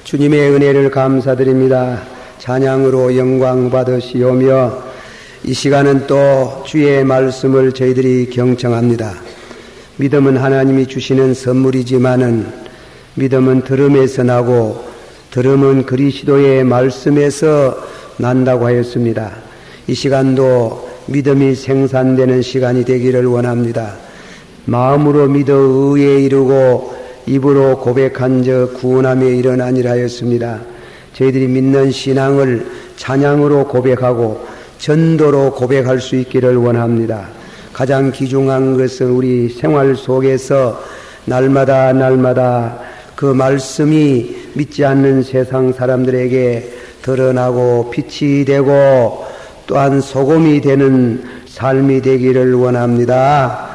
주님의 은혜를 감사드립니다. 찬양으로 영광 받으시오며 이 시간은 또 주의 말씀을 저희들이 경청합니다. 믿음은 하나님이 주시는 선물이지만은 믿음은 들음에서 나고 들음은 그리스도의 말씀에서 난다고 하였습니다. 이 시간도 믿음이 생산되는 시간이 되기를 원합니다. 마음으로 믿어 의에 이르고 입으로 고백한 저 구원함에 일어나니라 하였습니다. 저희들이 믿는 신앙을 찬양으로 고백하고 전도로 고백할 수 있기를 원합니다. 가장 귀중한 것은 우리 생활 속에서 날마다 그 말씀이 믿지 않는 세상 사람들에게 드러나고 빛이 되고 또한 소금이 되는 삶이 되기를 원합니다.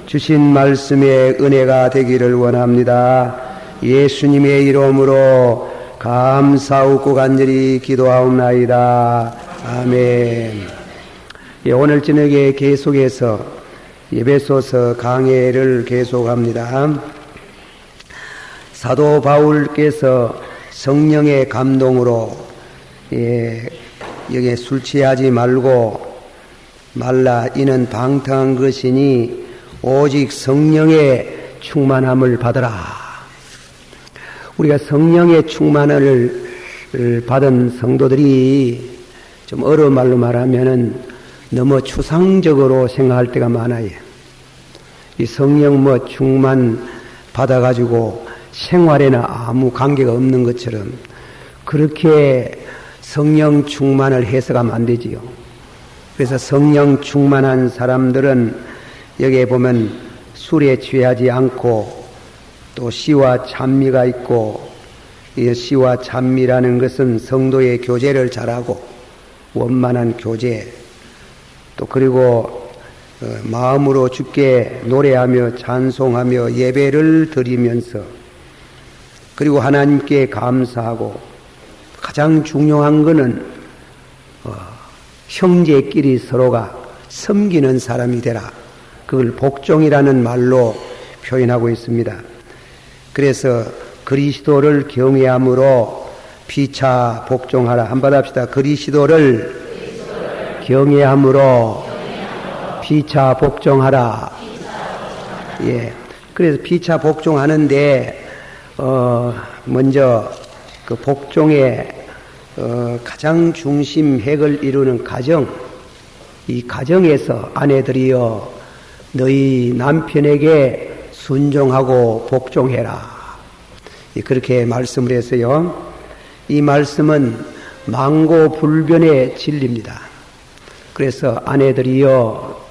주신 말씀의 은혜가 되기를 원합니다. 예수님의 이름으로 감사하고 간절히 기도하옵나이다. 아멘. 오늘 저녁에 계속해서 에베소서 강해를 계속합니다. 사도 바울께서 성령의 감동으로 여기에 술 취하지 말라 이는 방탕한 것이니 오직 성령의 충만함을 받으라. 우리가 성령의 충만을 받은 성도들이 좀 어려운 말로 말하면은 너무 추상적으로 생각할 때가 많아요. 이 성령 충만 받아가지고 생활에는 아무 관계가 없는 것처럼 그렇게 성령 충만을 해석하면 안 되지요. 그래서 성령 충만한 사람들은 여기에 보면 술에 취하지 않고 또 시와 찬미가 있고, 이 시와 찬미라는 것은 성도의 교제를 잘하고 원만한 교제, 또 그리고 마음으로 주께 노래하며 찬송하며 예배를 드리면서, 그리고 하나님께 감사하고, 가장 중요한 것은 형제끼리 서로가 섬기는 사람이 되라. 그걸 복종이라는 말로 표현하고 있습니다. 그래서 그리스도를 경외함으로 피차 복종하라. 한번 합시다. 그리스도를 경외함으로 피차 복종하라. 예. 그래서 피차 복종하는데 먼저 그 복종의 가장 중심 핵을 이루는 가정, 이 가정에서 아내들이여 너희 남편에게 순종하고 복종해라. 그렇게 말씀을 했어요. 이 말씀은 망고불변의 진리입니다. 그래서 아내들이여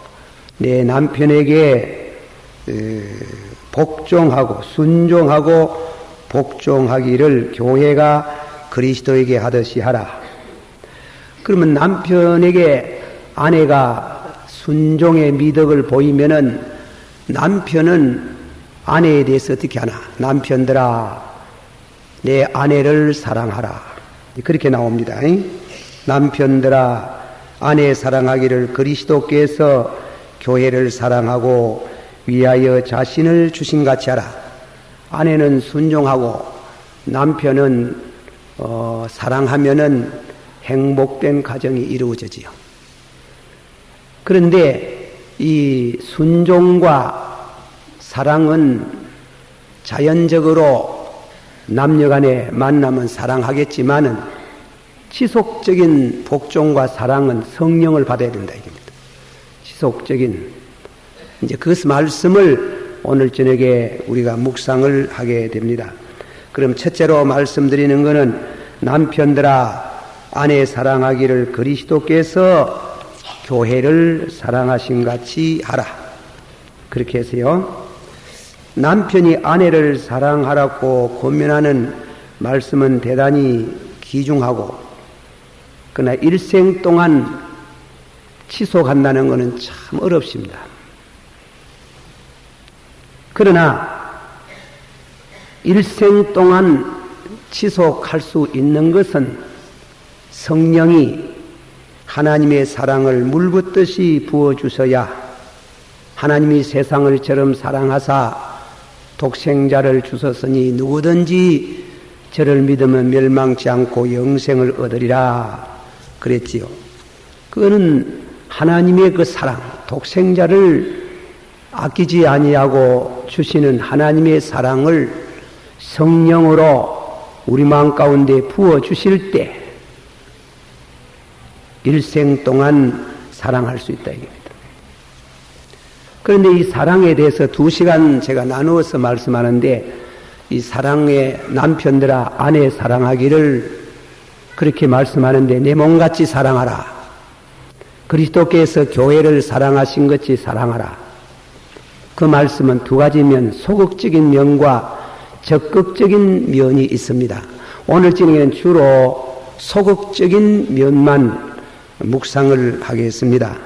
내 남편에게 복종하고 순종하고 복종하기를 교회가 그리스도에게 하듯이 하라. 그러면 남편에게 아내가 순종의 미덕을 보이면은 남편은 아내에 대해서 어떻게 하나? 남편들아, 내 아내를 사랑하라. 그렇게 나옵니다. 남편들아, 아내 사랑하기를 그리스도께서 교회를 사랑하고 위하여 자신을 주신같이 하라. 아내는 순종하고 남편은 사랑하면은 행복된 가정이 이루어지지요. 그런데 이 순종과 사랑은 자연적으로 남녀간에 만나면 사랑하겠지만은 지속적인 복종과 사랑은 성령을 받아야 된다 이겁니다. 지속적인 이제 그 말씀을 오늘 저녁에 우리가 묵상을 하게 됩니다. 그럼 첫째로 말씀드리는 것은 남편들아 아내 사랑하기를 그리스도께서 교회를 사랑하신 같이 하라. 그렇게 해서요. 남편이 아내를 사랑하라고 권면하는 말씀은 대단히 귀중하고, 그러나 일생 동안 지속한다는 것은 참 어렵습니다. 그러나 일생 동안 지속할 수 있는 것은 성령이 하나님의 사랑을 물붓듯이 부어주셔야, 하나님이 세상을 저럼 사랑하사 독생자를 주셨으니 누구든지 저를 믿으면 멸망치 않고 영생을 얻으리라 그랬지요. 그거는 하나님의 그 사랑, 독생자를 아끼지 아니하고 주시는 하나님의 사랑을 성령으로 우리 마음 가운데 부어 주실 때 일생 동안 사랑할 수 있다 이겁니다. 그런데 이 사랑에 대해서 2시간 제가 나누어서 말씀하는데 이 사랑의 남편들아 아내 사랑하기를 그렇게 말씀하는데 내 몸같이 사랑하라. 그리스도께서 교회를 사랑하신 것이 사랑하라. 그 말씀은 2가지면 소극적인 면과 적극적인 면이 있습니다. 오늘 저녁에는 주로 소극적인 면만 묵상을 하겠습니다.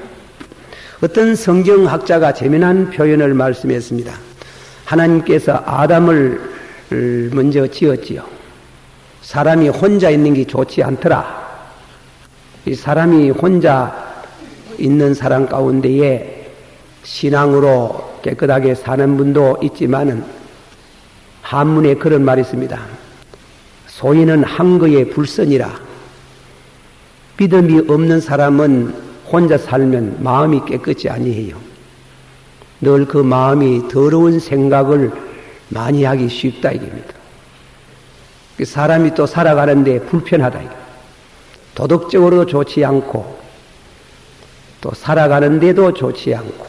어떤 성경학자가 재미난 표현을 말씀했습니다. 하나님께서 아담을 먼저 지었지요. 사람이 혼자 있는 게 좋지 않더라. 이 사람이 혼자 있는 사람 가운데에 신앙으로 깨끗하게 사는 분도 있지만은 한문에 그런 말이 있습니다. 소인은 한거의 불선이라. 믿음이 없는 사람은 혼자 살면 마음이 깨끗이 아니해요. 늘 그 마음이 더러운 생각을 많이 하기 쉽다 이겁니다. 사람이 또 살아가는데 불편하다 이겁니다. 도덕적으로도 좋지 않고 또 살아가는데도 좋지 않고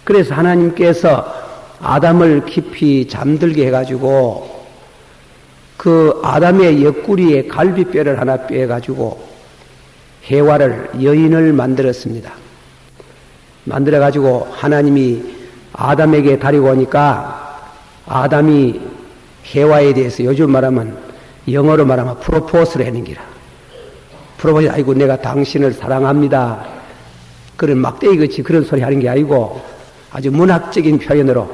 그래서 하나님께서 아담을 깊이 잠들게 해가지고 그 아담의 옆구리에 갈비뼈를 하나 빼가지고 해와를 여인을 만들었습니다. 만들어가지고 하나님이 아담에게 다리고 오니까 아담이 해와에 대해서 요즘 말하면 영어로 말하면 프로포스를 하는 기라. 프로포즈 아이고 내가 당신을 사랑합니다. 그런 막대기같이 그런 소리 하는 게 아니고 아주 문학적인 표현으로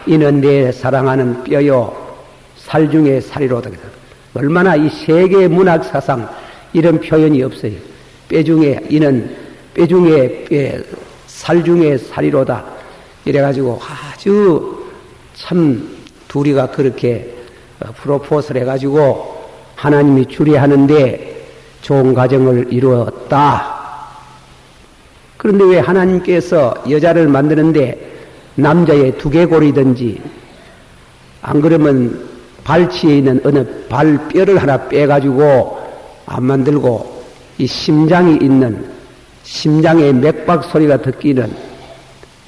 이는 내 사랑하는 뼈요 살 중에 살이로다. 얼마나 이 세계 문학 사상 이런 표현이 없어요. 뼈 중에 이는 뼈 중에 뼈, 살 중에 살이로다. 이래가지고 아주 참 둘이가 그렇게 프로포즈를 해가지고 하나님이 주례하는데 좋은 가정을 이루었다. 그런데 왜 하나님께서 여자를 만드는데 남자의 두개골이든지 안 그러면 발치에 있는 어느 발뼈를 하나 빼가지고 안 만들고 이 심장이 있는 심장의 맥박 소리가 듣기는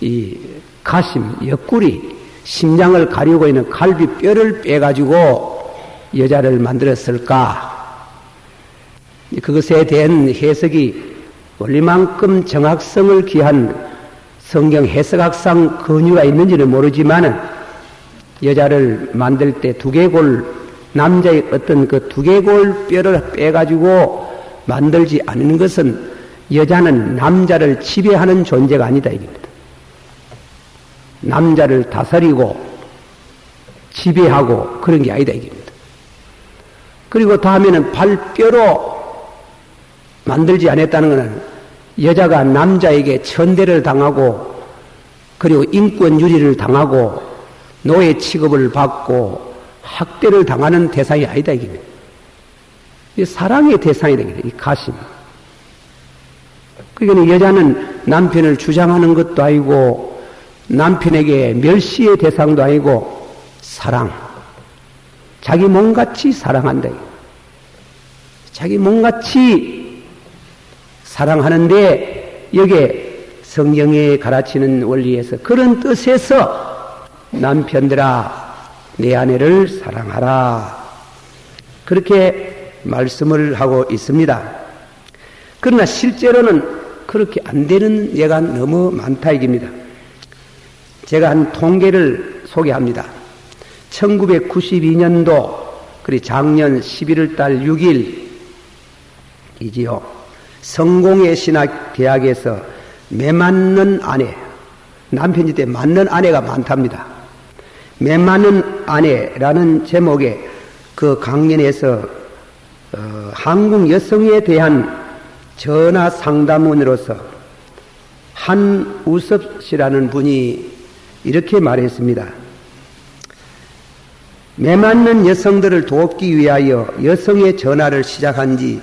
이 가심, 옆구리, 심장을 가리고 있는 갈비뼈를 빼가지고 여자를 만들었을까? 그것에 대한 해석이 얼리만큼 정확성을 기한 성경 해석학상 근유가 있는지는 모르지만은 여자를 만들 때 두개골, 남자의 어떤 그 두개골 뼈를 빼가지고 만들지 않는 것은 여자는 남자를 지배하는 존재가 아니다 이겁니다. 남자를 다스리고 지배하고 그런 게 아니다 이겁니다. 그리고 다음에는 발뼈로 만들지 않았다는 것은 여자가 남자에게 천대를 당하고 그리고 인권 유리를 당하고 노예 취급을 받고 학대를 당하는 대상이 아니다 이겁니다. 이 사랑의 대상이 되겠다. 이 가심. 그러니까 여자는 남편을 주장하는 것도 아니고 남편에게 멸시의 대상도 아니고 사랑. 자기 몸같이 사랑한다. 자기 몸같이 사랑하는데 여기에 성경에 가르치는 원리에서 그런 뜻에서 남편들아 내 아내를 사랑하라. 그렇게 말씀을 하고 있습니다. 그러나 실제로는 그렇게 안 되는 예가 너무 많다 이깁니다. 제가 한 통계를 소개합니다. 1992년도 그리 작년 11월 달 6일이지요. 성공회 신학대학에서 매 맞는 아내, 남편이 때 맞는 아내가 많답니다. 매 맞는 아내라는 제목의 그 강연에서 한국 여성에 대한 전화 상담원으로서 한우섭 씨라는 분이 이렇게 말했습니다. 매맞는 여성들을 돕기 위하여 여성의 전화를 시작한 지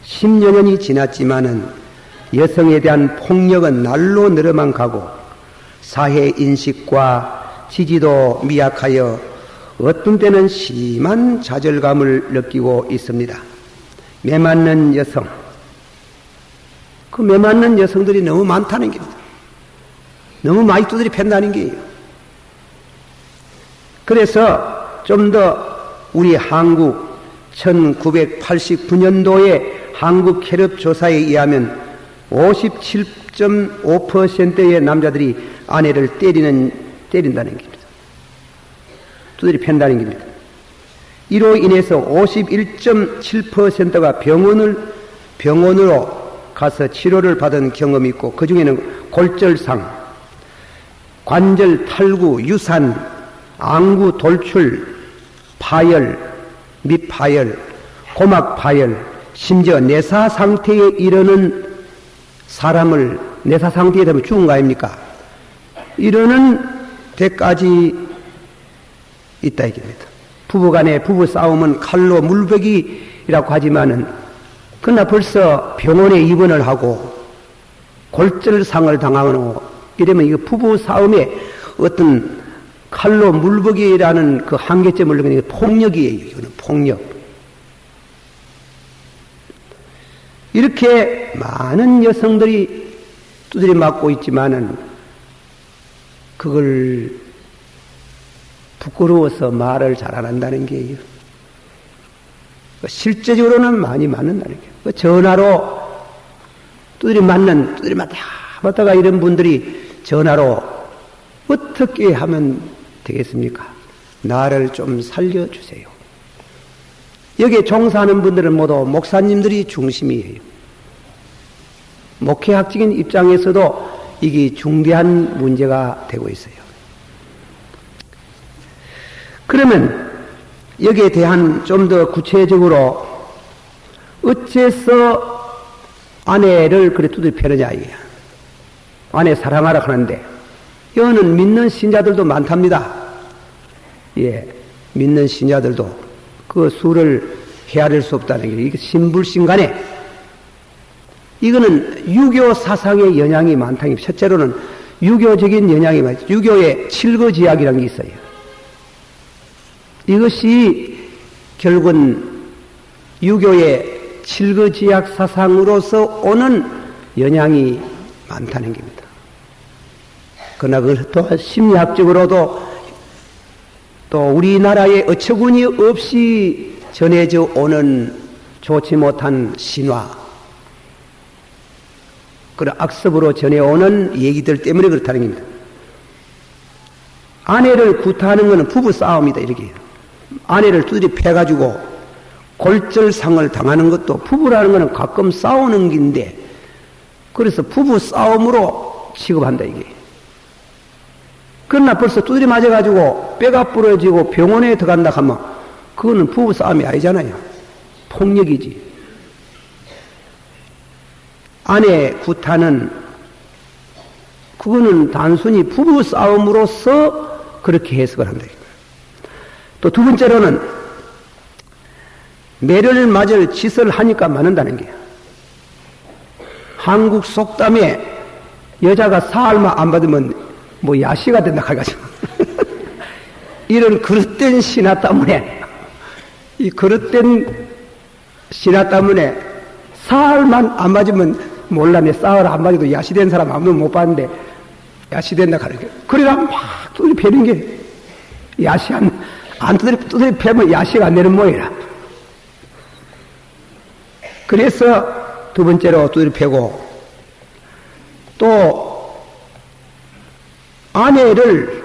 10여 년이 지났지만은 여성에 대한 폭력은 날로 늘어만 가고 사회 인식과 지지도 미약하여 어떤 때는 심한 좌절감을 느끼고 있습니다. 매맞는 여성, 그 매맞는 여성들이 너무 많다는 겁니다. 너무 많이 두드리 팬다는 게예요. 그래서 좀 더 우리 한국 1989년도의 한국 혈압 조사에 의하면 57.5%의 남자들이 아내를 때린다는 겁니다. 두드리 팬다는 겁니다. 이로 인해서 51.7%가 병원으로 가서 치료를 받은 경험이 있고, 그 중에는 골절상, 관절 탈구, 유산, 안구 돌출, 파열, 밑파열, 고막 파열, 심지어 내사 상태에 이르는 사람을, 내사 상태에 되면 죽은 거 아닙니까? 이러는 데까지 있다 이겁니다. 부부간의 부부 싸움은 칼로 물베기라고 하지만은, 그러나 벌써 병원에 입원을 하고 골절상을 당하고 이러면 이거 부부 싸움에 어떤 칼로 물베기라는 그 한계점을 느끼는 게 폭력이에요. 이거는 폭력. 이렇게 많은 여성들이 두드려 맞고 있지만은 그걸 부끄러워서 말을 잘 안 한다는 게예요. 실제적으로는 많이 맞는다는 게예요. 전화로 두드려 맞다가 이런 분들이 전화로 어떻게 하면 되겠습니까? 나를 좀 살려주세요. 여기에 종사하는 분들은 모두 목사님들이 중심이에요. 목회학적인 입장에서도 이게 중대한 문제가 되고 있어요. 그러면 여기에 대한 좀 더 구체적으로 어째서 아내를 그래 두드려 패느냐 이게야. 아내 사랑하라 하는데 여는 믿는 신자들도 많답니다. 예, 믿는 신자들도 그 수를 헤아릴 수 없다는 게 이게 신불신간에 이거는 유교 사상의 영향이 많다는 게 첫째로는 유교적인 영향이 많죠. 유교의 칠거지약이라는 게 있어요. 이것이 결국은 유교의 칠거지약 사상으로서 오는 영향이 많다는 겁니다. 그러나 그걸 또 심리학적으로도 또 우리나라에 어처구니 없이 전해져 오는 좋지 못한 신화, 그런 악습으로 전해오는 얘기들 때문에 그렇다는 겁니다. 아내를 구타하는 것은 부부 싸움이다 이렇게. 아내를 두드려 패가지고 골절상을 당하는 것도 부부라는 것은 가끔 싸우는 긴데 그래서 부부 싸움으로 취급한다 이게. 그러나 벌써 두드려 맞아가지고 뼈가 부러지고 병원에 들어간다 하면 그거는 부부 싸움이 아니잖아요. 폭력이지. 아내 구타는 그거는 단순히 부부 싸움으로서 그렇게 해석을 한다. 또 두 번째로는 매를 맞을 짓을 하니까 맞는다는 게요. 한국 속담에 여자가 사흘만 안 받으면 뭐 야시가 된다 해가지고 이런 그릇된 신화 때문에 이 그릇된 신화 때문에 사흘만 안 맞으면 몰라 내 사흘 안 맞아도 야시된 사람 아무도 못 봤는데 야시된다 하는 게 그래라 막 두드려 패는 게 야시 안 두드려 패면 야시가 안 되는 모양이라. 그래서 두 번째로 두드려 패고 또 아내를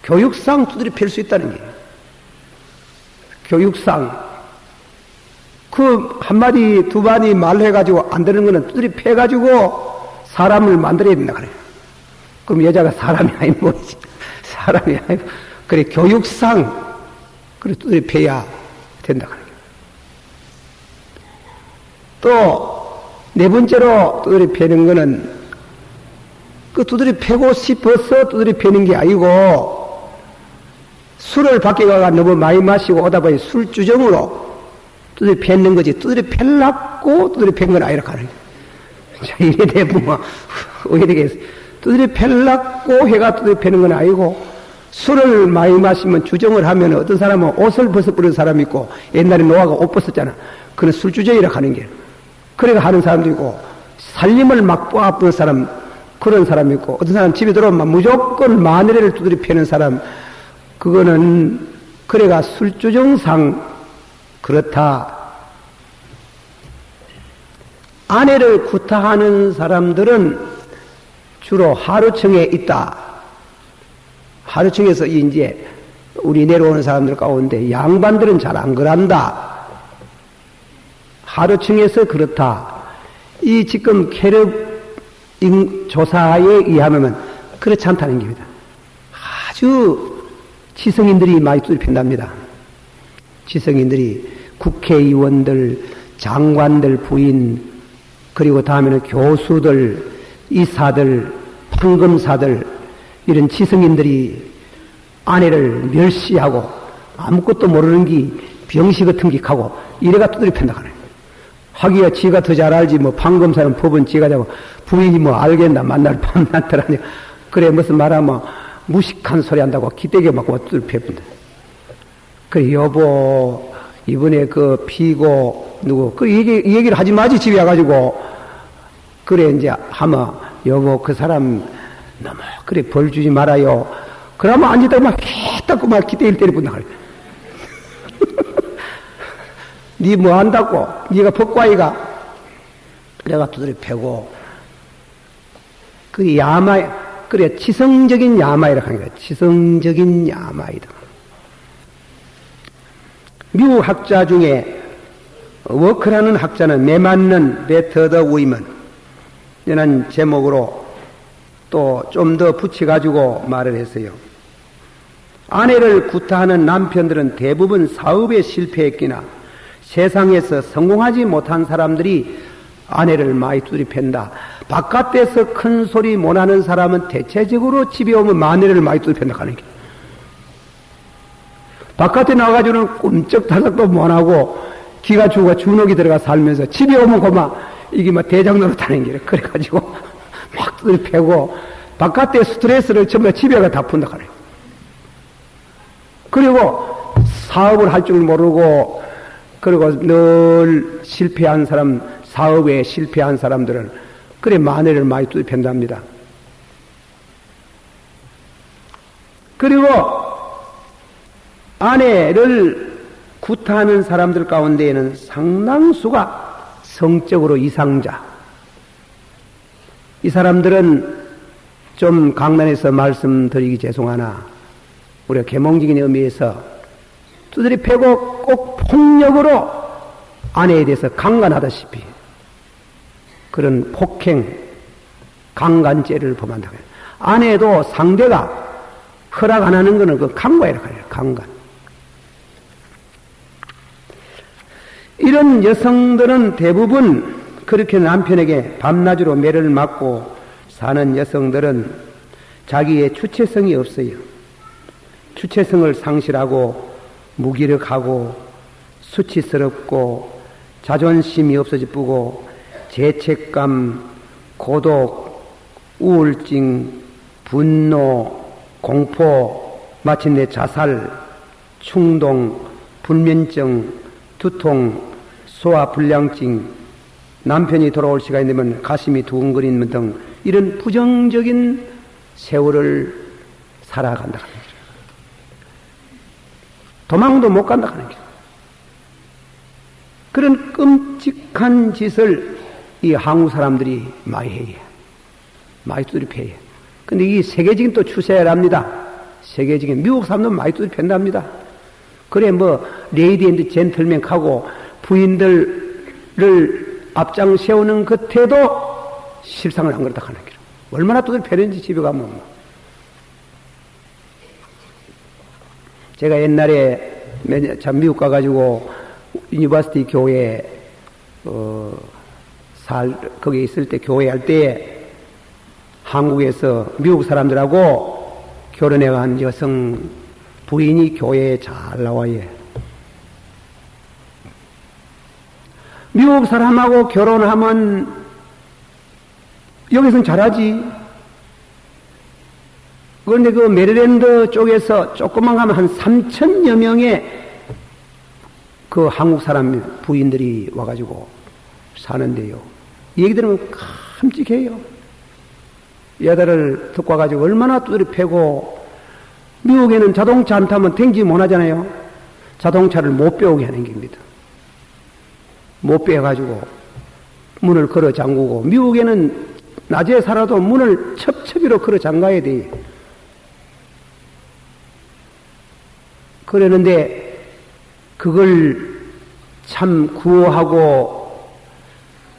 교육상 두드려 팰 수 있다는 거예요. 교육상. 그 한마디 두 마디 말해가지고 안 되는 거는 두드려 패가지고 사람을 만들어야 된다 그래요. 그럼 여자가 사람이 아닌 뭐지? 사람이 아니고. 그래, 교육상. 그래, 두드려 패야 된다 그래요. 또, 네 번째로 두드려 패는 거는 그 두드려 패고 싶어서 두드려 패는 게 아니고 술을 밖에 가가 너무 많이 마시고 오다 보니 술주정으로 두드려 팼는 거지, 두드려 팰라고 두드려 팬 건 아니라 가는 거야. 이래 되면 왜 되겠어? 두드려 팰라고 해가 두드려 패는 건 아니고, 술을 많이 마시면 주정을 하면 어떤 사람은 옷을 벗어버리는 사람이 있고, 옛날에 노아가 옷 벗었잖아. 그건 술주정이라 하는 게. 그래가 하는 사람도 있고, 살림을 막 뽑아보는 사람, 그런 사람이 있고, 어떤 사람 집에 들어오면 무조건 마누라를 두드려 패는 사람, 그거는, 그래가 술주정상 그렇다. 아내를 구타하는 사람들은 주로 하루청에 있다. 하루청에서 이제 우리 내려오는 사람들 가운데 양반들은 잘 안 그런다. 하루청에서 그렇다. 이 지금 캐럽 조사에 의하면 그렇지 않다는 겁니다. 아주 지성인들이 많이 두드립힌답니다. 지성인들이 국회의원들, 장관들 부인, 그리고 다음에는 교수들, 이사들, 판검사들, 이런 지성인들이 아내를 멸시하고 아무것도 모르는 게 병시 같은 게 하고 이래가 두드려 팬다 그래. 하기야 지가 더 잘 알지, 뭐 판검사는 법은 지가 자고 부인이 뭐 알겠나, 만날 밤낮더라니. 그래 무슨 말하면 무식한 소리 한다고 기대게 맞고 두드려 패분다. 그래 여보 이번에 그 피고 누구 그 얘기를 하지 마지, 집에 와가지고. 그래 이제 하면 여보 그 사람 너무 그래 벌 주지 말아요. 그러면 앉았다가 막 깨닫고 막 기대일 때려본다 그래. 니 뭐 한다고? 니가 법과이가? 내가 두드려 패고. 그 야마, 그래 치성적인 야마이라 하는 거야. 치성적인 야마이다. 미국 학자 중에 워크라는 학자는 매맞는 메터드 우이먼 이라는 제목으로 또 좀 더 붙여가지고 말을 했어요. 아내를 구타하는 남편들은 대부분 사업에 실패했기나 세상에서 성공하지 못한 사람들이 아내를 많이 두드려 팬다. 바깥에서 큰 소리 못하는 사람은 대체적으로 집에 오면 마누라를 많이 두드려 팬다 하는 게. 바깥에 나가가지고는 꼼짝달싹도 못하고 기가 죽어 주눅이 들어가 살면서 집에 오면 그만 이게 막 대장 노릇하는 게 그래가지고 막 두드려 패고 바깥에 스트레스를 전부 집에 가 다 푼다 그래. 그리고 사업을 할 줄 모르고 그리고 늘 실패한 사람, 사업에 실패한 사람들은 그래 마누라를 많이 두드려 팬답니다. 그리고 아내를 구타하는 사람들 가운데에는 상당수가 성적으로 이상자. 이 사람들은 좀 강단에서 말씀드리기 죄송하나 우리가 계몽적인 의미에서 두드려 패고 꼭 폭력으로 아내에 대해서 강간하다시피 그런 폭행, 강간죄를 범한다고 해요. 아내도 상대가 허락 안 하는 것은 그 강간이라고 해요. 강간. 이런 여성들은 대부분 그렇게 남편에게 밤낮으로 매를 맞고 사는 여성들은 자기의 주체성이 없어요. 주체성을 상실하고 무기력하고 수치스럽고 자존심이 없어지고 죄책감, 고독, 우울증, 분노, 공포, 마침내 자살, 충동, 불면증, 두통, 소화불량증, 남편이 돌아올 시간이 되면 가슴이 두근거리는 등 이런 부정적인 세월을 살아간다. 도망도 못 간다 하는 게. 그런 끔찍한 짓을 이 한국 사람들이 많이 해요. 많이 두드려 패요. 근데 이 세계적인 또 추세랍니다. 세계적인 미국 사람도 많이 두드려 팬답니다. 그래 뭐 레이디 앤드 젠틀맨하고 부인들을 앞장 세우는 끝에도 실상을 안 그렇다 하는 게. 얼마나 두드려 패는지 집에 가면 뭐. 제가 옛날에 참 미국 가가지고 유니버시티 교회 거기 있을 때 교회 할 때에 한국에서 미국 사람들하고 결혼해 간 여성 부인이 교회에 잘 나와야 해. 미국 사람하고 결혼하면 여기서는 잘하지. 그런데 그 메릴랜드 쪽에서 조금만 가면 한 3,000여 명의 그 한국 사람 부인들이 와가지고 사는데요. 이 얘기 들으면 깜찍해요. 여자를 듣고 와가지고 얼마나 두드려 패고, 미국에는 자동차 안 타면 댕지 못 하잖아요. 자동차를 못 배우게 하는 겁니다. 못 배워가지고 문을 걸어 잠그고, 미국에는 낮에 살아도 문을 첩첩이로 걸어 잠가야 돼. 그러는데 그걸 참 구호하고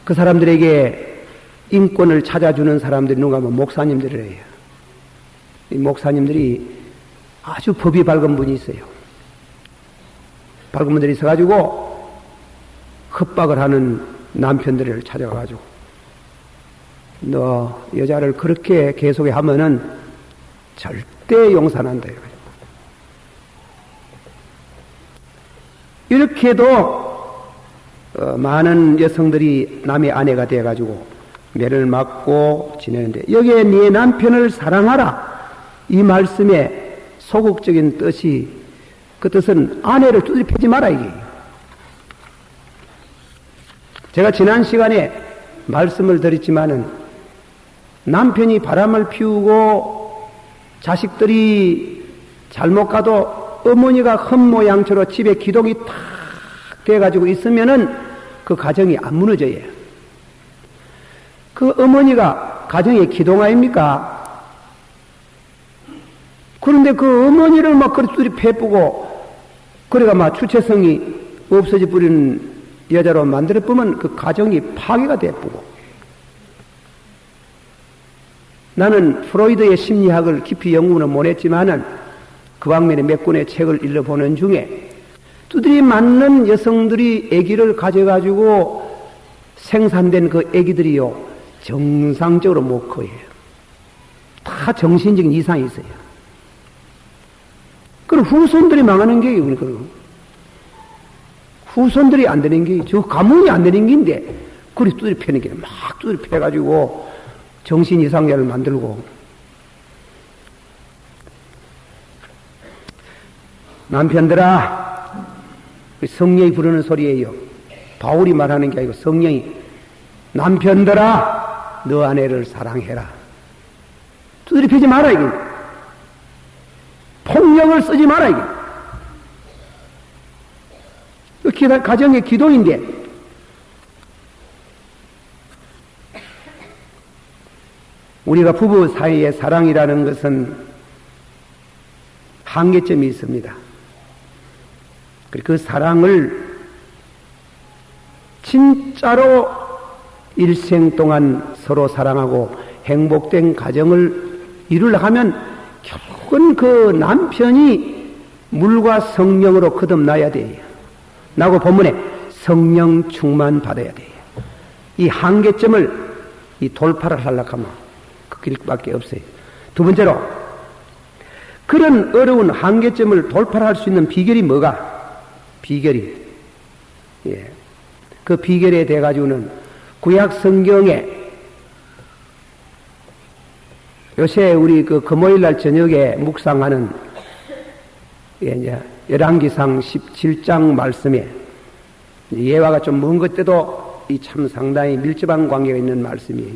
그 사람들에게 인권을 찾아주는 사람들이 누가 하면 목사님들이에요. 이 목사님들이 아주 법이 밝은 분이 있어요. 밝은 분들이 있어가지고 협박을 하는 남편들을 찾아가지고 너 여자를 그렇게 계속해 하면은 절대 용서한다. 이렇게도 많은 여성들이 남의 아내가 되어가지고 매를 맞고 지내는데, 여기에 네 남편을 사랑하라 이 말씀의 소극적인 뜻이, 그 뜻은 아내를 두드려 패지 마라 이게. 제가 지난 시간에 말씀을 드렸지만은 남편이 바람을 피우고 자식들이 잘못 가도 어머니가 흠모양처로 집에 기둥이 탁 돼가지고 있으면은 그 가정이 안 무너져요. 그 어머니가 가정의 기둥 아닙니까? 그런데 그 어머니를 막 그렇게 패부고 그래가 막 주체성이 없어져 버리는 여자로 만들어 보면 그 가정이 파괴가 돼버고. 나는 프로이드의 심리학을 깊이 연구는 못했지만은 그 방면에 몇 권의 책을 읽어보는 중에 두드리 맞는 여성들이 아기를 가져가지고 생산된 그 아기들이요 정상적으로 못 커요. 다 정신적인 이상이 있어요. 그럼 후손들이 망하는 게 그러니까. 후손들이 안 되는 게, 저 가문이 안 되는 게인데, 그리 두드려 패는 게, 막 두드려 패가지고, 정신 이상자를 만들고. 남편들아, 성령이 부르는 소리예요. 바울이 말하는 게 아니고 성령이, 남편들아, 너 아내를 사랑해라. 두드려 패지 마라, 이게. 폭력을 쓰지 마라, 이게. 가정의 기도인데, 우리가 부부 사이의 사랑이라는 것은 한계점이 있습니다. 그 사랑을 진짜로 일생 동안 서로 사랑하고 행복된 가정을 이루려 하면 결국은 그 남편이 물과 성령으로 거듭나야 돼요. 나고 본문에 성령 충만 받아야 돼요. 이 한계점을 이 돌파를 하려고 하면 그 길밖에 없어요. 두 번째로, 그런 어려운 한계점을 돌파할 수 있는 비결이 뭐가? 비결이, 예. 그 비결에 대해 가지고는 구약 성경에 요새 우리 그 금요일 날 저녁에 묵상하는, 예, 이제 열왕기상 17장 말씀에 예화가 좀 먼 것 때도 이 참 상당히 밀접한 관계가 있는 말씀이에요.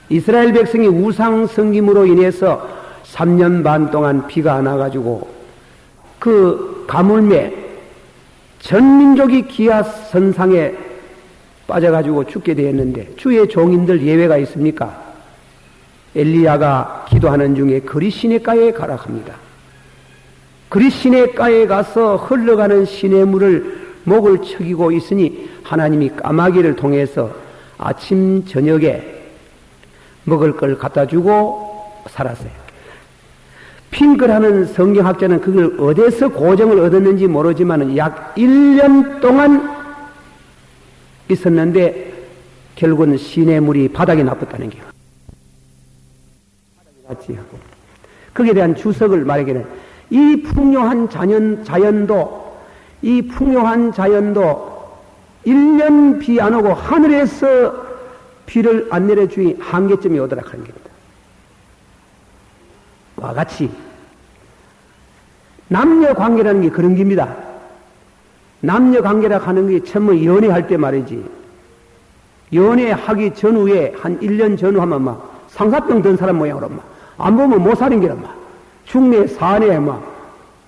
이스라엘 백성이 우상 섬김으로 인해서 3년 반 동안 비가 안 와가지고 그 가물매 전 민족이 기아 선상에 빠져가지고 죽게 되었는데 주의 종인들 예외가 있습니까? 엘리야가 기도하는 중에 그리 시냇가에 가라 합니다. 그리 시냇가에 가서 흘러가는 시냇물을 목을 축이고 있으니 하나님이 까마귀를 통해서 아침 저녁에 먹을 걸 갖다 주고 살았어요. 핑클하는 성경학자는 그걸 어디서 고정을 얻었는지 모르지만 약 1년 동안 있었는데 결국은 시냇물이 바닥에 나빴다는 거예요. 거기에 대한 주석을 말하기는 이 풍요한 자연도 1년 비 안 오고 하늘에서 비를 안 내려주니 한계점이 오도록 하는 겁니다. 와 같이 남녀 관계라는 게 그런 겁니다. 남녀 관계라 하는 게 처음 연애할 때 말이지. 연애하기 전후에 한 1년 전후 하면 막 상사병 든 사람 모양으로 막 안 보면 못 사는 게란 막 중내 사내 막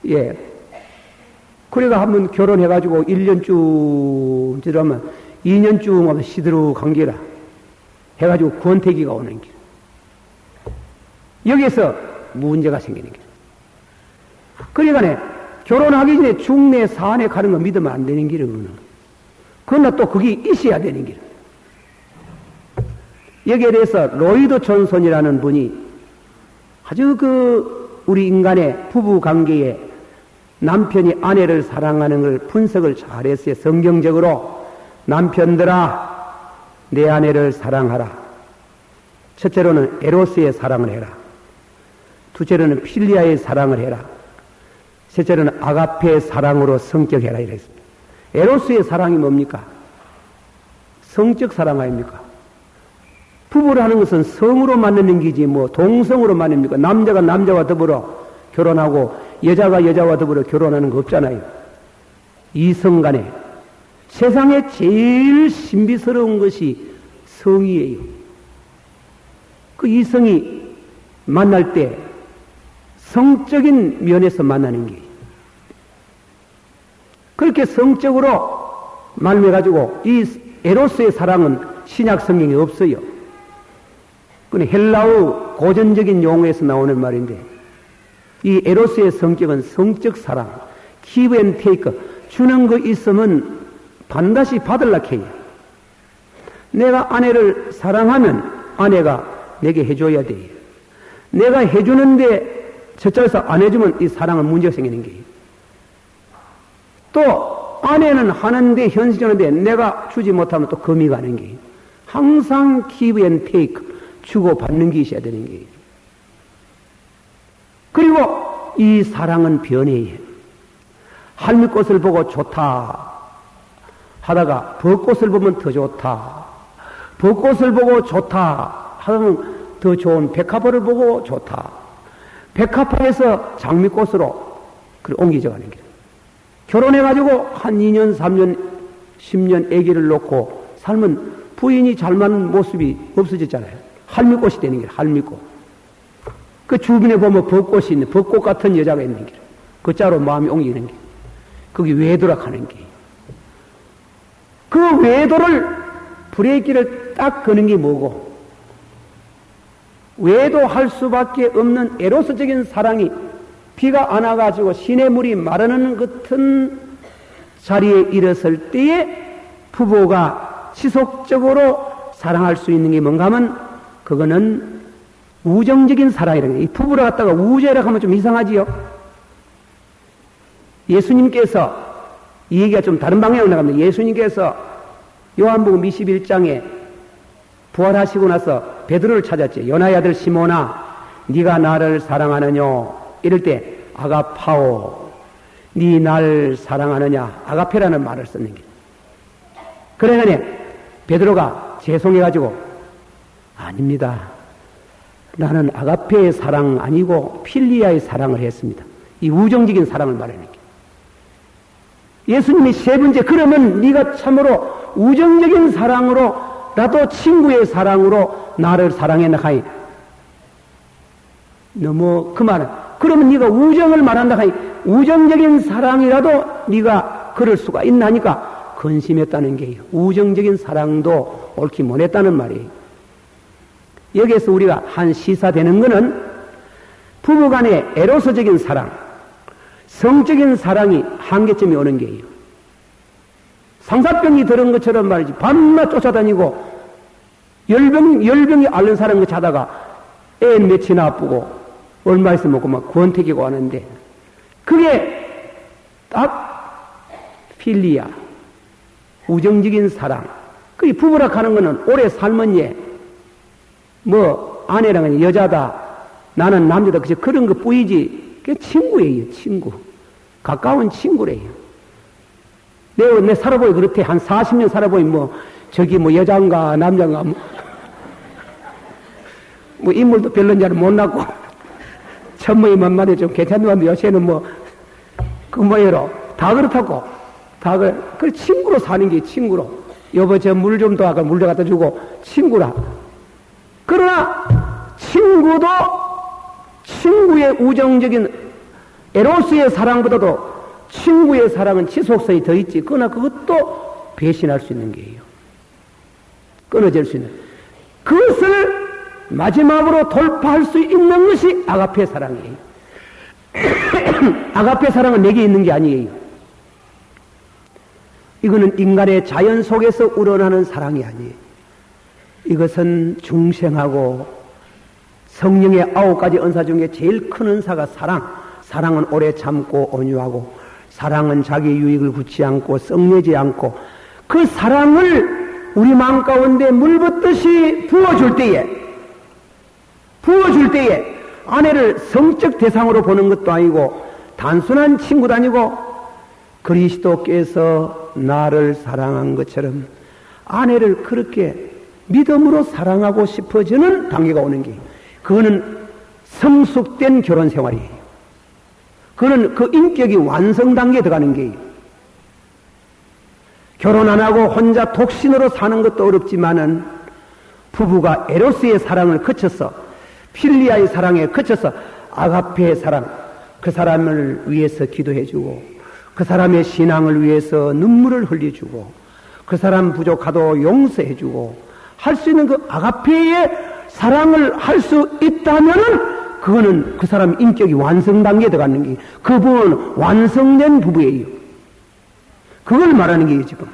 예. 그래가 한번 결혼해가지고 1년 쭉 지나면 2년 쭉 하면 시들어간 게라 해가지고 권태기가 오는 길. 여기에서 문제가 생기는 길. 그러니까 결혼하기 전에 중내 사내 가는 거 믿으면 안 되는 길은 그러나 또 그게 있어야 되는 길. 여기에 대해서 로이드 존슨이라는 분이 아주 우리 인간의 부부 관계에 남편이 아내를 사랑하는 걸 분석을 잘했어요. 성경적으로 남편들아 내 아내를 사랑하라. 첫째로는 에로스의 사랑을 해라. 둘째로는 필리아의 사랑을 해라. 셋째로는 아가페의 사랑으로 성격해라 이랬습니다. 에로스의 사랑이 뭡니까? 성적 사랑 아닙니까? 부부를 하는 것은 성으로 만나는 기지 뭐 동성으로 만납니까? 남자가 남자와 더불어 결혼하고 여자가 여자와 더불어 결혼하는 거 없잖아요. 이성 간에 세상에 제일 신비스러운 것이 성이에요. 그 이성이 만날 때 성적인 면에서 만나는 게 그렇게 성적으로 말미해가지고 이 에로스의 사랑은 신약 성경에 없어요. 그건 헬라어 고전적인 용어에서 나오는 말인데 이 에로스의 성격은 성적 사랑, give and take, 주는 거 있으면 반드시 받으려고 해요. 내가 아내를 사랑하면 아내가 내게 해줘야 돼요. 내가 해주는데 저쪽에서 안 해주면 이 사랑은 문제가 생기는 거예요. 또 아내는 하는데 현실하는데 내가 주지 못하면 또 금이 가는 거예요. 항상 give and take, 주고 받는 게 있어야 되는 거예요. 그리고 이 사랑은 변해요. 할미꽃을 보고 좋다 하다가 벚꽃을 보면 더 좋다. 벚꽃을 보고 좋다 하면 더 좋은 백합화를 보고 좋다. 백합화에서 장미꽃으로 옮기져 가는 길. 결혼해가지고 한 2년, 3년, 10년 아기를 놓고 살면 부인이 잘 맞는 모습이 없어졌잖아요. 할미꽃이 되는 길, 할미꽃. 그 주변에 보면 벚꽃이 있는, 벚꽃 같은 여자가 있는 길. 그 자로 마음이 옮기는 길. 그게 외도라 하는 길. 그 외도를, 브레이크를 딱 거는 게 뭐고, 외도할 수밖에 없는 에로스적인 사랑이 비가 안 와가지고 시냇물이 마르는 같은 자리에 일었을 때에 부부가 지속적으로 사랑할 수 있는 게 뭔가 하면 그거는 우정적인 사랑이라는 거예요. 이 부부를 갖다가 우제라고 하면 좀 이상하지요? 예수님께서 이 얘기가 좀 다른 방향으로 나갑니다. 예수님께서 요한복음 21장에 부활하시고 나서 베드로를 찾았지. 요나의 아들 시몬아 네가 나를 사랑하느냐 이럴 때 아가파오 네 날 사랑하느냐 아가페라는 말을 썼는 게 그러니 베드로가 죄송해가지고 아닙니다. 나는 아가페의 사랑 아니고 필리아의 사랑을 했습니다. 이 우정적인 사랑을 말하는 게 예수님이 세 번째 그러면 네가 참으로 우정적인 사랑으로 나도 친구의 사랑으로 나를 사랑했나 하니 너무 그 말은 그러면 네가 우정을 말한다 하니 우정적인 사랑이라도 네가 그럴 수가 있나니까 근심했다는 게 우정적인 사랑도 옳게 못했다는 말이에요. 여기에서 우리가 한 시사되는 것은 부부간의 에로스적인 사랑, 성적인 사랑이 한계점이 오는 게예요. 상사병이 들은 것처럼 말이지 밤낮 쫓아다니고 열병이 앓는 사람 자다가 애 며칠 아프고 얼마 있으면 먹고 막 권태기고 하는데 그게 딱 필리아 우정적인 사랑. 그 부부라 하는 거는 오래 살면 뭐 아내랑은 여자다 나는 남자다 그저 그런 것 뿐이지 그게 친구예요, 친구. 가까운 친구래요. 내 살아보니 그렇대. 한 40년 살아보니 저기 여자인가 남자인가 인물도 별론자를 못 낳고 천명이 만만해 좀 괜찮은데 요새는 그 뭐예요 다 그렇다고 다 그래 친구로 사는 게 친구로 여보 저 물 좀 더 아까 물 갖다 주고 친구라. 그러나 친구도 친구의 우정적인 에로스의 사랑보다도 친구의 사랑은 지속성이 더 있지. 그러나 그것도 배신할 수 있는 게예요. 끊어질 수 있는. 그것을 마지막으로 돌파할 수 있는 것이 아가페 사랑이에요. 아가페 사랑은 내게 있는 게 아니에요. 이거는 인간의 자연 속에서 우러나는 사랑이 아니에요. 이것은 중생하고 성령의 9가지 은사 중에 제일 큰 은사가 사랑. 사랑은 오래 참고 온유하고 사랑은 자기 유익을 굳지 않고 썩내지 않고 그 사랑을 우리 마음 가운데 물 붓듯이 부어줄 때에 아내를 성적 대상으로 보는 것도 아니고 단순한 친구도 아니고 그리스도께서 나를 사랑한 것처럼 아내를 그렇게 믿음으로 사랑하고 싶어지는 단계가 오는 게 그거는 성숙된 결혼 생활이에요. 그거는 그 인격이 완성 단계에 들어가는 게예요. 결혼 안 하고 혼자 독신으로 사는 것도 어렵지만은 부부가 에로스의 사랑을 거쳐서 필리아의 사랑에 거쳐서 아가페의 사랑, 그 사람을 위해서 기도해주고 그 사람의 신앙을 위해서 눈물을 흘려주고 그 사람 부족하도 용서해주고 할 수 있는 그 아가페의 사랑을 할 수 있다면은 그거는 그 사람 인격이 완성 단계에 들어가는 게 그 부부는 완성된 부부예요. 그걸 말하는 게요 지금.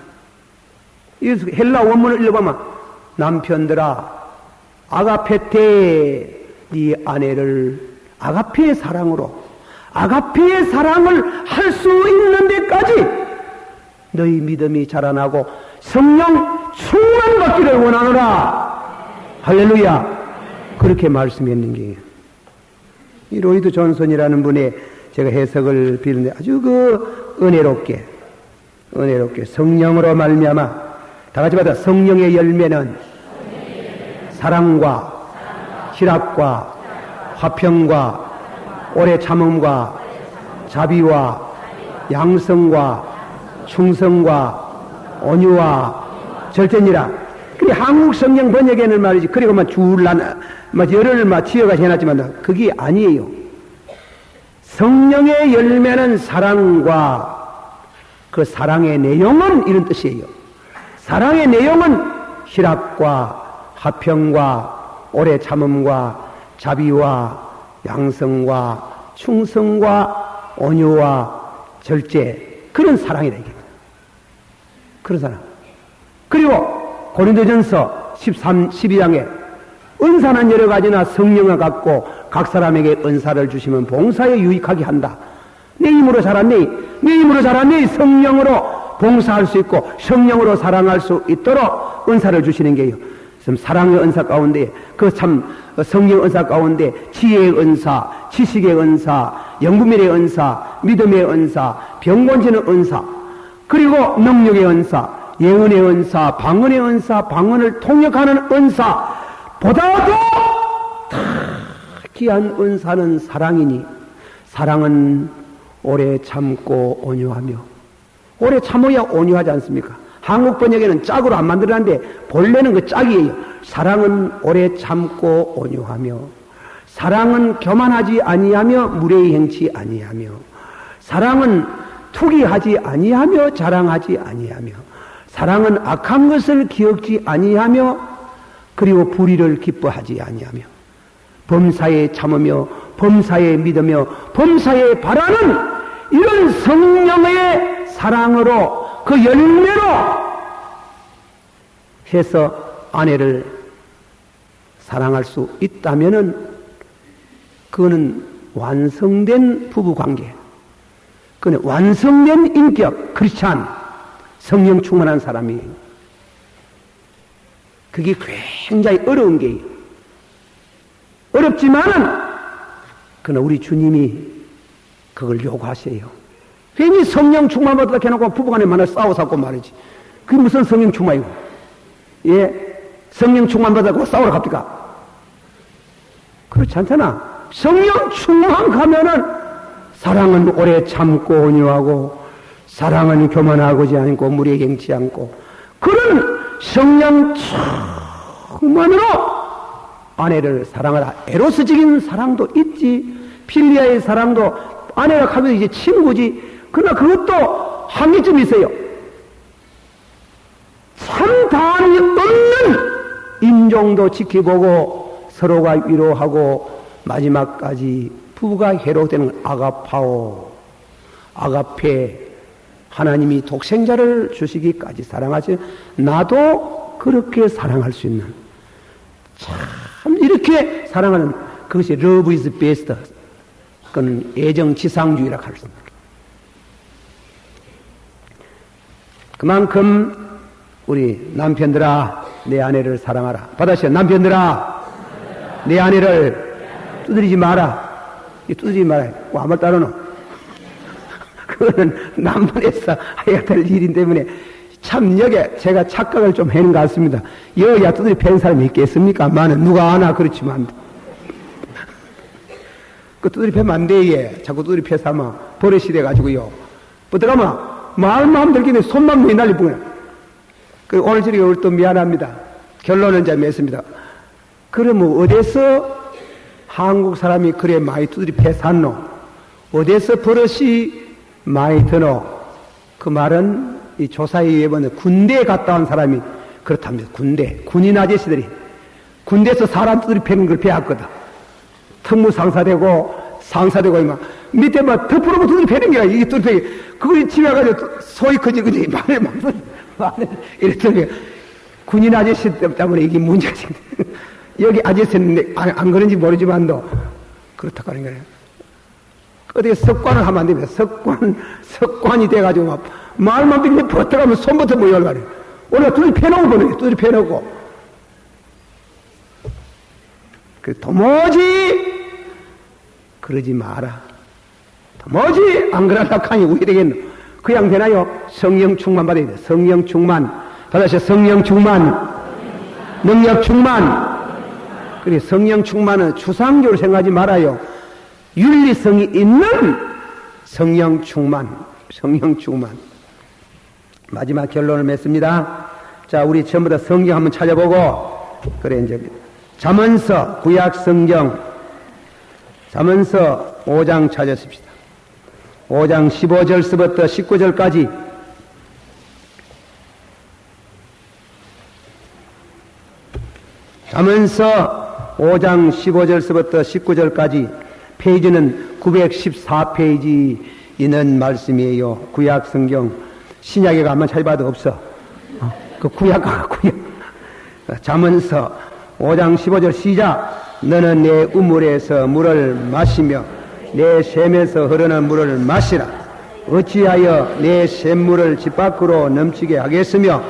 이 헬라 원문을 읽어보면 남편들아 아가페테 네 아내를 아가페의 사랑으로 아가페의 사랑을 할 수 있는 데까지 너희 믿음이 자라나고 성령 충만받기를 원하노라. 할렐루야. 그렇게 말씀했는 게요. 이 로이드 존슨이라는 분의 제가 해석을 비는데 아주 은혜롭게 성령으로 말미암아 다 같이 받아. 성령의 열매는 사랑과 희락과 화평과 오래 참음과 자비와 양성과 충성과 온유와 절제니라. 그 한국 성경 번역에는 말이지. 그리고 열을 지어가 해놨지만 그게 아니에요. 성령의 열매는 사랑과 그 사랑의 내용은 이런 뜻이에요. 사랑의 내용은 희락과 화평과 오래 참음과 자비와 양성과 충성과 온유와 절제, 그런 사랑이다 이게. 그런 사랑. 그리고 고린도전서 12장에 은사는 여러 가지나 성령을 갖고 각 사람에게 은사를 주시면 봉사에 유익하게 한다. 내 힘으로 자라니 성령으로 봉사할 수 있고 성령으로 사랑할 수 있도록 은사를 주시는 게요. 사랑의 은사 가운데 성령 은사 가운데 지혜의 은사, 지식의 은사, 영분별의 은사, 믿음의 은사, 병곤지는 은사, 그리고 능력의 은사, 예언의 은사, 방언의 은사, 방언을 통역하는 은사 보다도 다 귀한 은사는 사랑이니 사랑은 오래 참고 온유하며, 오래 참아야 온유하지 않습니까? 한국 번역에는 짝으로 안 만들었는데 본래는 그 짝이에요. 사랑은 오래 참고 온유하며, 사랑은 교만하지 아니하며 무례히 행치 아니하며, 사랑은 투기하지 아니하며 자랑하지 아니하며, 사랑은 악한 것을 기억지 아니하며, 그리고 불의를 기뻐하지 아니하며, 범사에 참으며 범사에 믿으며 범사에 바라는 이런 성령의 사랑으로 그 열매로 해서 아내를 사랑할 수 있다면은 그거는 완성된 부부관계, 그는 완성된 인격, 크리스찬, 성령 충만한 사람이에요. 그게 굉장히 어려운 게예요. 어렵지만은 그는 우리 주님이 그걸 요구하세요. 괜히 성령 충만 받았다 해놓고 부부간에 만나 싸워서 말이지. 그게 무슨 성령 충만이고. 예? 성령 충만 받았고 싸우러 갑니까? 그렇지 않잖아. 성령 충만 가면은 사랑은 오래 참고 온유하고 사랑은 교만하고지 않고 무례경치 않고 그런 성령 충만으로 아내를 사랑하라. 에로스적인 사랑도 있지. 필리아의 사랑도 아내가 하면 이제 친구지. 그러나 그것도 한계점이 있어요. 참 다함이 없는 인종도 지켜보고 서로가 위로하고 마지막까지 부부가 해로되는 아가파오, 아가페, 하나님이 독생자를 주시기까지 사랑하시. 나도 그렇게 사랑할 수 있는 참 이렇게 사랑하는 그것이 love is best. 그건 애정지상주의라고 할 수 있습니다. 그만큼 우리 남편들아 내 아내를 사랑하라. 받아시오. 남편들아 내 아내를 두드리지 마라. 두드리지 마라. 아무 말 따르노. 그거는 남문에서 해야 될 일인 때문에 참 여기에 제가 착각을 좀 해는 것 같습니다. 여기야 두드리 패는 사람이 있겠습니까? 많은 누가 아나 그렇지만 그 두드리 패면 안 돼. 이게 자꾸 두드리 패서 아마 버릇이 돼가지고요. 어떡하면 마음 들기는 손만 매날리 보네. 그 오늘 저녁에 또 미안합니다. 결론은 이제 맺습니다. 그러면 어디서 한국 사람이 그래 많이 두드리 패 샀노? 어디서 버릇이 많이 드노? 그 말은 이 조사에 의하면 군대에 갔다 온 사람이 그렇답니다. 군인 아저씨들이 군대에서 사람 두드리 패는 걸 배웠거든. 특무 상사되고 상사되고 이만 밑에 막 덮으로 두드리 패는 게 이게 두드리 패기 그걸 집에 가지고 소위 커지거든요. 말을 이랬더니 군인 아저씨 때문에 이게 문제가 생겨. 여기 아저씨는 안 그런지 모르지만도 그렇다고 하는 거예요. 어떻게 습관을 하면 안 됩니다. 습관이 돼가지고 막 말만 빌리면 버텨가면 손부터 뭐 열가래. 오늘 두드리 패놓고 보내요. 두드리 패놓고. 그 도무지 그러지 마라. 도무지 안 그러려고 하니 우리 되겠노. 그냥 되나요? 성령 충만 받아야 돼. 성령 충만. 다시 성령 충만. 능력 충만. 그래 성령 충만은 추상적으로 생각하지 말아요. 윤리성이 있는 성령 충만. 성령 충만. 마지막 결론을 맺습니다. 자, 우리 전부 다 성경 한번 찾아보고 그래 이제 잠언서 구약 성경 잠언서 5장 찾았습니다. 5장 15절서부터 19절까지 잠언서 5장 15절서부터 19절까지 페이지는 914페이지 있는 말씀이에요. 구약 성경 신약에 가면 찾아봐도 없어. 그 구약 잠언서 5장 15절 시작. 너는 내 우물에서 물을 마시며 내 샘에서 흐르는 물을 마시라. 어찌하여 내 샘물을 집 밖으로 넘치게 하겠으며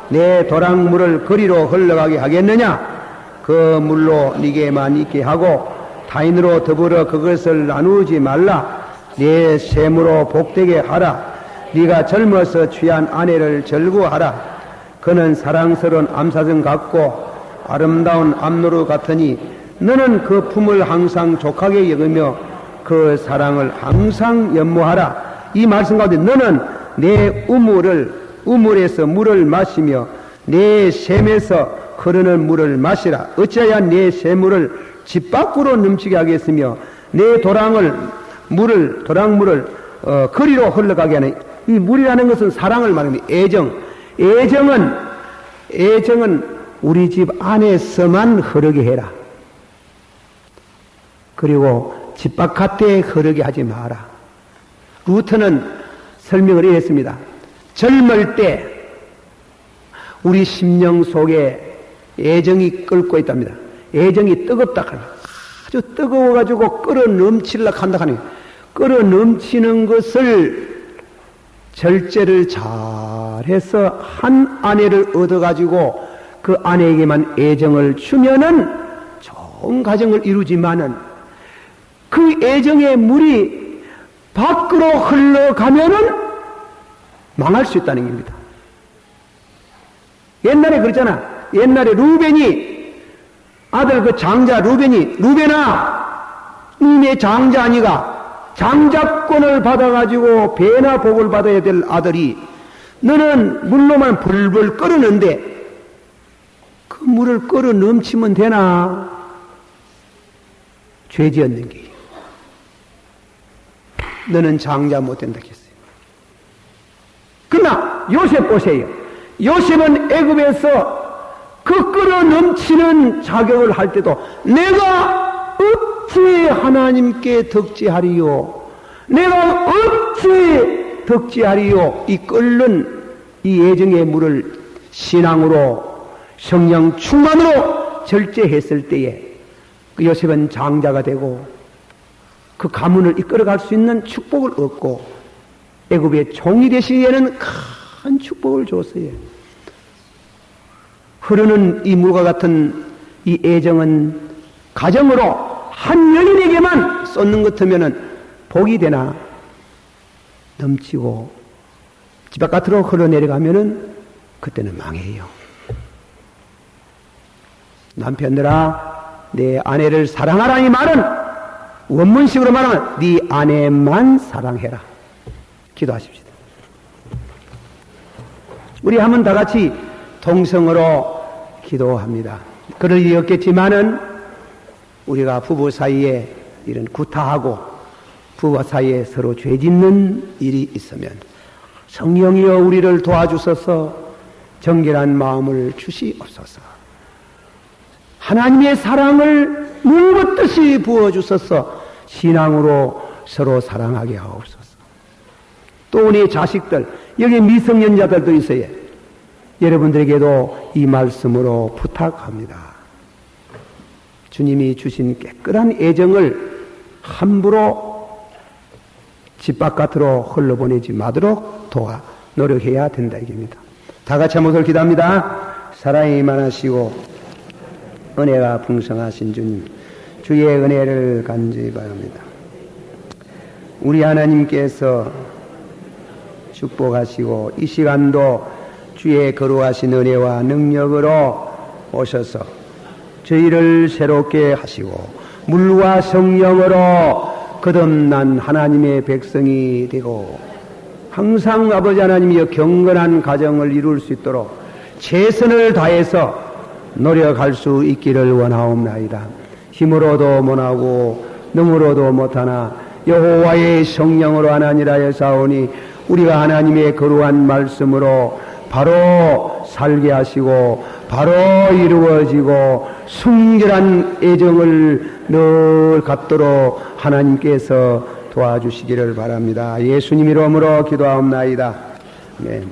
내 도랑물을 거리로 흘러가게 하겠느냐. 그 물로 네게만 있게 하고 타인으로 더불어 그것을 나누지 말라. 내 샘으로 복되게 하라. 네가 젊어서 취한 아내를 절구하라. 그는 사랑스러운 암사정 같고 아름다운 암노루 같으니 너는 그 품을 항상 족하게 여기며 그 사랑을 항상 연모하라. 이 말씀 가운데 너는 내 우물에서 물을 마시며 내 샘에서 흐르는 물을 마시라. 어찌하여 내 샘물을 집 밖으로 넘치게 하겠으며 내 도랑물을 거리로 흘러가게 하는. 이 물이라는 것은 사랑을 말합니다. 애정은 우리 집 안에서만 흐르게 해라. 그리고 집 바깥에 흐르게 하지 마라. 루터는 설명을 이랬습니다. 젊을 때 우리 심령 속에 애정이 끓고 있답니다. 애정이 뜨겁다 하니 아주 뜨거워가지고 끓어 넘치려고 한다 하니 끓어 넘치는 것을 절제를 잘해서 한 아내를 얻어가지고 그 아내에게만 애정을 주면은 좋은 가정을 이루지만은 그 애정의 물이 밖으로 흘러가면은 망할 수 있다는 겁니다. 옛날에 그랬잖아. 옛날에 루벤이 아들 그 장자 루벤아 니네 장자 아니가 장자권을 받아가지고 배나 복을 받아야 될 아들이 너는 물로만 불불 끓었는데 그 물을 끓어 넘치면 되나? 죄 지었는 게 너는 장자 못 된다 했어요. 그러나 요셉 보세요. 요셉은 애굽에서 그 끓어 넘치는 자격을 할 때도 내가 어찌 하나님께 덕지하리요? 내가 어찌 덕지하리요? 이 끓는 이 애정의 물을 신앙으로 성령 충만으로 절제했을 때에 그 요셉은 장자가 되고 그 가문을 이끌어갈 수 있는 축복을 얻고 애굽의 종이 되시기에는 큰 축복을 줬어요. 흐르는 이 물과 같은 이 애정은 가정으로 한 여인에게만 쏟는 것 같으면 복이 되나 넘치고 집 바깥으로 흘러내려가면은 그때는 망해요. 남편들아 내 아내를 사랑하라 이 말은 원문식으로 말하면 네 아내만 사랑해라. 기도하십시다. 우리 한번 다 같이 동성으로 기도합니다. 그럴 일이 없겠지만은 우리가 부부 사이에 이런 구타하고 부부 사이에 서로 죄 짓는 일이 있으면 성령이여 우리를 도와주소서 정결한 마음을 주시옵소서. 하나님의 사랑을 물붓듯이 부어주소서. 신앙으로 서로 사랑하게 하옵소서. 또 우리 자식들, 여기 미성년자들도 있어요. 여러분들에게도 이 말씀으로 부탁합니다. 주님이 주신 깨끗한 애정을 함부로 집 바깥으로 흘러보내지 마도록 노력해야 된다 이겁니다. 다 같이 한 목소리로 기도합니다. 사랑이 많으시고 은혜가 풍성하신 주님, 주의 은혜를 간절히 바랍니다. 우리 하나님께서 축복하시고 이 시간도 주의 거룩하신 은혜와 능력으로 오셔서 저희를 새롭게 하시고 물과 성령으로 거듭난 하나님의 백성이 되고 항상 아버지 하나님이여 경건한 가정을 이룰 수 있도록 최선을 다해서 노력할 수 있기를 원하옵나이다. 힘으로도 못하고 능으로도 못하나 여호와의 성령으로 하나니라 하사오니 우리가 하나님의 거룩한 말씀으로 바로 살게 하시고 바로 이루어지고 순결한 애정을 늘 갖도록 하나님께서 도와주시기를 바랍니다. 예수님 이름으로 기도하옵나이다. 아멘.